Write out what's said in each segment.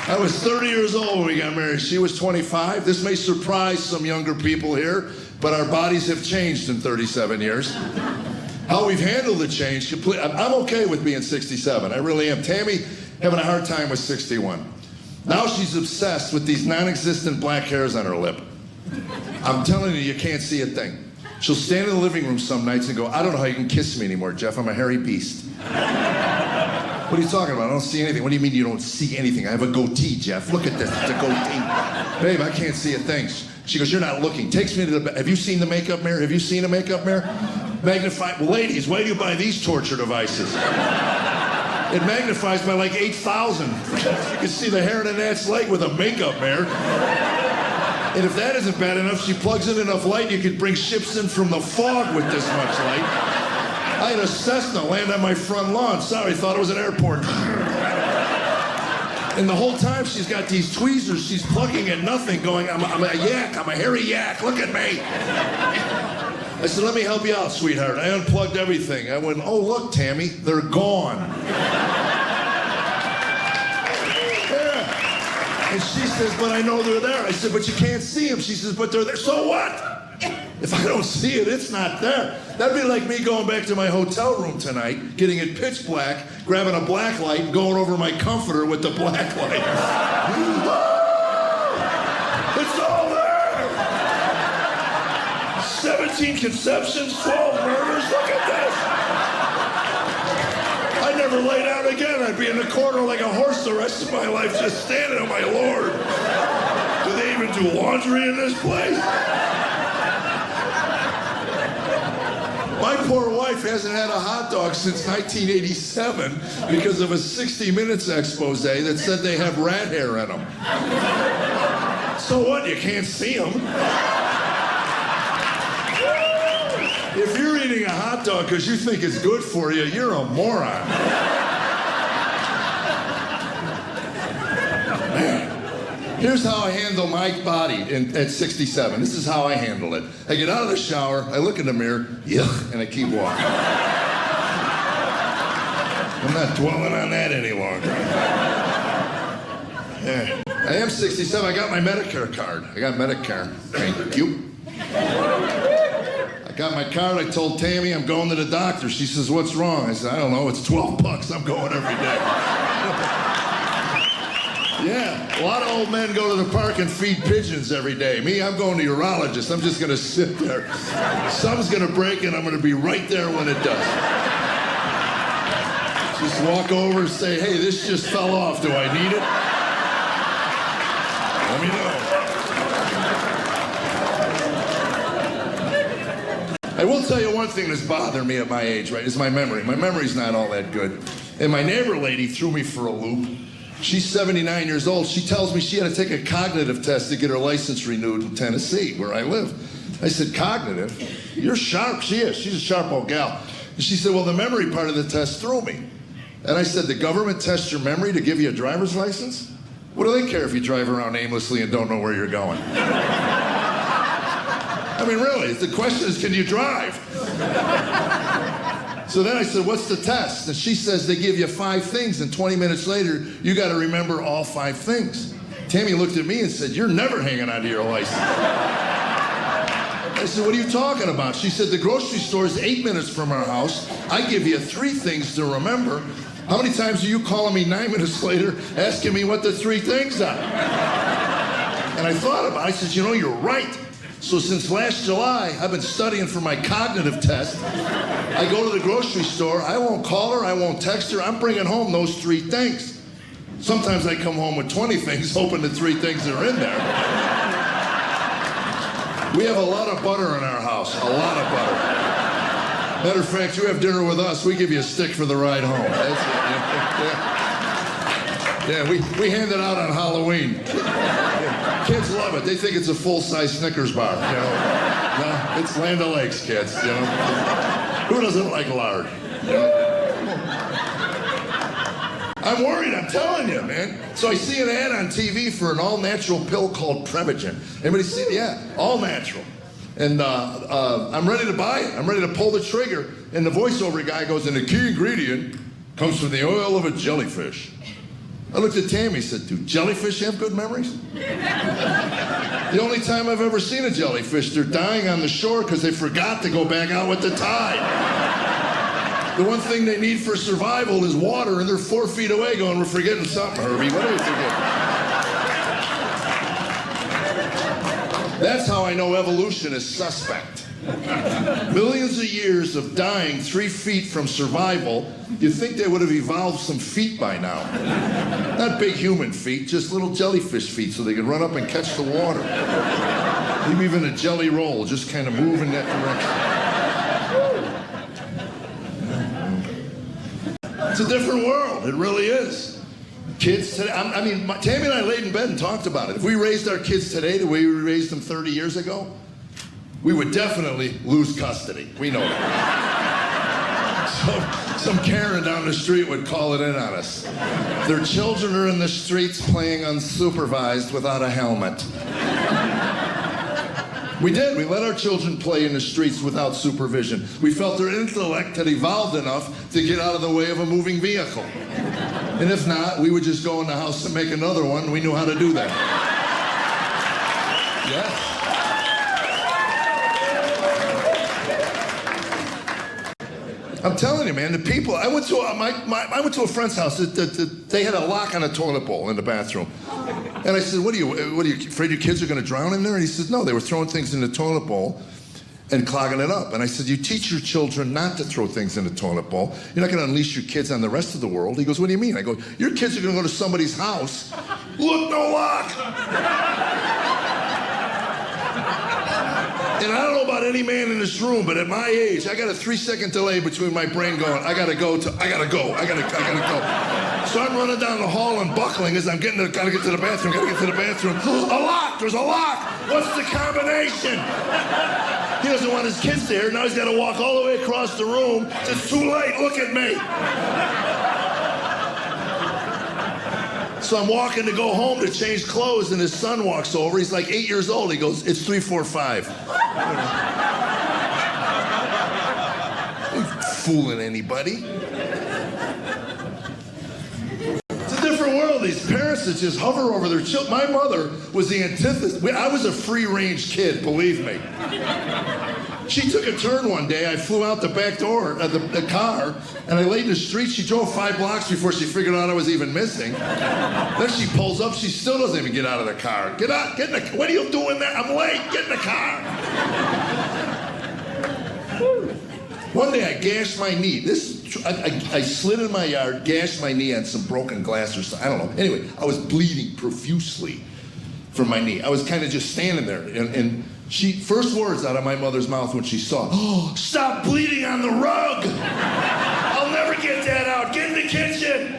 I was 30 years old when we got married. She was 25. This may surprise some younger people here, but our bodies have changed in 37 years. How we've handled the change, I'm okay with being 67. I really am. Tammy having a hard time with 61. Now she's obsessed with these non-existent black hairs on her lip. I'm telling you can't see a thing. She'll stand in the living room some nights and go, I don't know how you can kiss me anymore, Jeff. I'm a hairy beast. What are you talking about? I don't see anything. What do you mean you don't see anything? I have a goatee, Jeff. Look at this. It's a goatee. Babe, I can't see a thing. She goes, you're not looking. Takes me to the... Have you seen the makeup mirror? Have you seen a makeup mirror? Magnify... Well, ladies, why do you buy these torture devices? It magnifies by like 8,000. You can see the hair in a gnat's leg with a makeup mirror. And if that isn't bad enough, she plugs in enough light you could bring ships in from the fog with this much light. I had a Cessna land on my front lawn. Sorry, thought it was an airport. And the whole time she's got these tweezers, she's plugging at nothing, going, I'm a yak, I'm a hairy yak, look at me. I said, let me help you out, sweetheart. I unplugged everything. I went, oh, look, Tammy, they're gone. Yeah. And she says, but I know they're there. I said, but you can't see them. She says, but they're there. So what? If I don't see it, it's not there. That'd be like me going back to my hotel room tonight, getting it pitch black, grabbing a black light, and going over my comforter with the black light. It's all there! 17 conceptions, 12 murders, look at this! I'd never lay down again. I'd be in the corner like a horse the rest of my life, just standing, oh my Lord. Do they even do laundry in this place? My poor wife hasn't had a hot dog since 1987 because of a 60 Minutes expose that said they have rat hair in them. So what? You can't see them. If you're eating a hot dog because you think it's good for you, you're a moron. Here's how I handle my body at 67. This is how I handle it. I get out of the shower, I look in the mirror, yuck, and I keep walking. I'm not dwelling on that any longer. Yeah. I am 67. I got my Medicare card. I got Medicare. Thank you. I got my card. I told Tammy I'm going to the doctor. She says, what's wrong? I said, I don't know. It's $12. I'm going every day. Yeah, a lot of old men go to the park and feed pigeons every day. Me, I'm going to urologist. I'm just going to sit there. Something's going to break and I'm going to be right there when it does. Just walk over and say, hey, this just fell off. Do I need it? Let me know. I will tell you one thing that's bothering me at my age, right, is my memory. My memory's not all that good. And my neighbor lady threw me for a loop. She's 79 years old. She tells me she had to take a cognitive test to get her license renewed in Tennessee, where I live. I said, cognitive? You're sharp. She is. She's a sharp old gal. And she said, well, the memory part of the test threw me. And I said, the government tests your memory to give you a driver's license? What do they care if you drive around aimlessly and don't know where you're going? I mean, really, the question is, can you drive? So then I said, what's the test? And she says they give you 5 things, and 20 minutes later, you got to remember all 5 things. Tammy looked at me and said, you're never hanging on to your license. I said, what are you talking about? She said, the grocery store is 8 minutes from our house. I give you 3 things to remember. How many times are you calling me 9 minutes later asking me what the 3 things are? And I thought about it. I said, you know, you're right. So since last July, I've been studying for my cognitive test. I go to the grocery store. I won't call her. I won't text her. I'm bringing home those 3 things. Sometimes I come home with 20 things, hoping the 3 things are in there. We have a lot of butter in our house. A lot of butter. Matter of fact, you have dinner with us, we give you a stick for the ride home. That's it. Yeah, we hand it out on Halloween. Kids love it. They think it's a full-size Snickers bar, you know. No, it's Land O'Lakes, kids, you know. Who doesn't like lard? You know? I'm worried, I'm telling you, man. So I see an ad on TV for an all-natural pill called Prevagen. Anybody see it? Yeah, all-natural. And I'm ready to buy it. I'm ready to pull the trigger. And the voiceover guy goes, and the key ingredient comes from the oil of a jellyfish. I looked at Tammy and said, do jellyfish have good memories? The only time I've ever seen a jellyfish, they're dying on the shore because they forgot to go back out with the tide. The one thing they need for survival is water, and they're 4 feet away going, we're forgetting something, Herbie. What are we forgetting? That's how I know evolution is suspect. Millions of years of dying 3 feet from survival, you'd think they would have evolved some feet by now. Not big human feet, just little jellyfish feet so they could run up and catch the water. Maybe even a jelly roll, just kind of move in that direction. It's a different world, it really is. Kids today, Tammy and I laid in bed and talked about it. If we raised our kids today the way we raised them 30 years ago, we would definitely lose custody. We know that. Some Karen down the street would call it in on us. Their children are in the streets playing unsupervised without a helmet. We did. We let our children play in the streets without supervision. We felt their intellect had evolved enough to get out of the way of a moving vehicle. And if not, we would just go in the house and make another one. We knew how to do that. Yes. I'm telling you, man, the people, I went to a friend's house. They had a lock on a toilet bowl in the bathroom. And I said, what are you afraid your kids are going to drown in there? And he says, no, they were throwing things in the toilet bowl and clogging it up. And I said, you teach your children not to throw things in the toilet bowl. You're not going to unleash your kids on the rest of the world. He goes, what do you mean? I go, your kids are going to go to somebody's house. Look, no lock. And I don't know about any man in this room, but at my age, I got a 3-second delay between my brain going, I gotta go. So I'm running down the hall and buckling as I'm gotta get to the bathroom. A lock, there's a lock. What's the combination? He doesn't want his kids there. Now he's gotta walk all the way across the room. It's too late, look at me. So I'm walking to go home to change clothes, and his son walks over. He's like 8 years old. He goes, it's 3:45. Ain't fooling anybody. It's a different world. These parents that just hover over their children. My mother was the antithesis. I was a free-range kid, believe me. She took a turn one day. I flew out the back door of the car, and I laid in the street. She drove 5 blocks before she figured out I was even missing. Then she pulls up. She still doesn't even get out of the car. Get out. Get in the car. What are you doing there? I'm late. Get in the car. One day I gashed my knee. I slid in my yard, gashed my knee on some broken glass or something. I don't know. Anyway, I was bleeding profusely from my knee. I was kind of just standing there, and she, first words out of my mother's mouth when she saw, oh, stop bleeding on the rug. I'll never get that out. Get in the kitchen.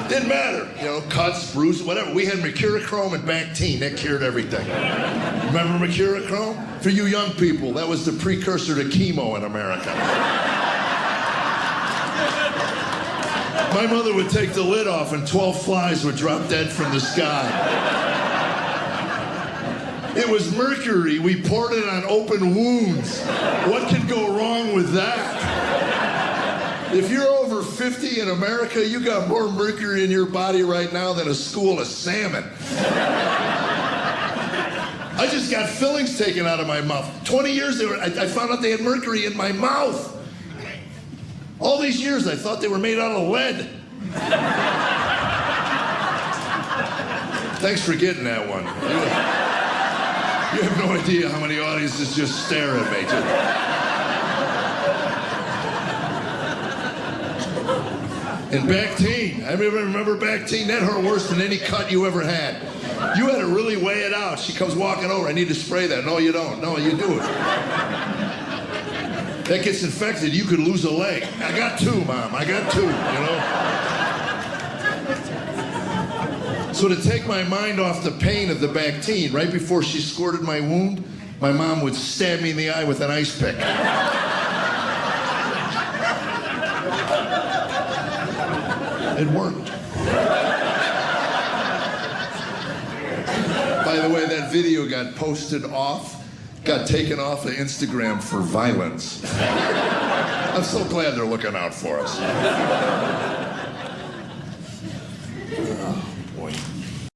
Didn't matter, cuts, bruises, whatever. We had Mercurochrome and Bactine. That cured everything. Remember Mercurochrome? For you young people, that was the precursor to chemo in America. My mother would take the lid off and 12 flies would drop dead from the sky. It was mercury. We poured it on open wounds. What could go wrong with that? If you're over 50 in America, you got more mercury in your body right now than a school of salmon. I just got fillings taken out of my mouth. 20 years I found out they had mercury in my mouth. All these years I thought they were made out of lead. Thanks for getting that one. You have no idea how many audiences just stare at me. And Bactine, I remember Bactine, that hurt worse than any cut you ever had. You had to really weigh it out. She comes walking over, I need to spray that. No, you don't. No, you do it. That gets infected, you could lose a leg. I got 2, Mom, I got 2, So to take my mind off the pain of the Bactine, right before she squirted my wound, my mom would stab me in the eye with an ice pick. It worked. By the way, that video got posted off, got taken off of Instagram for violence. I'm so glad they're looking out for us.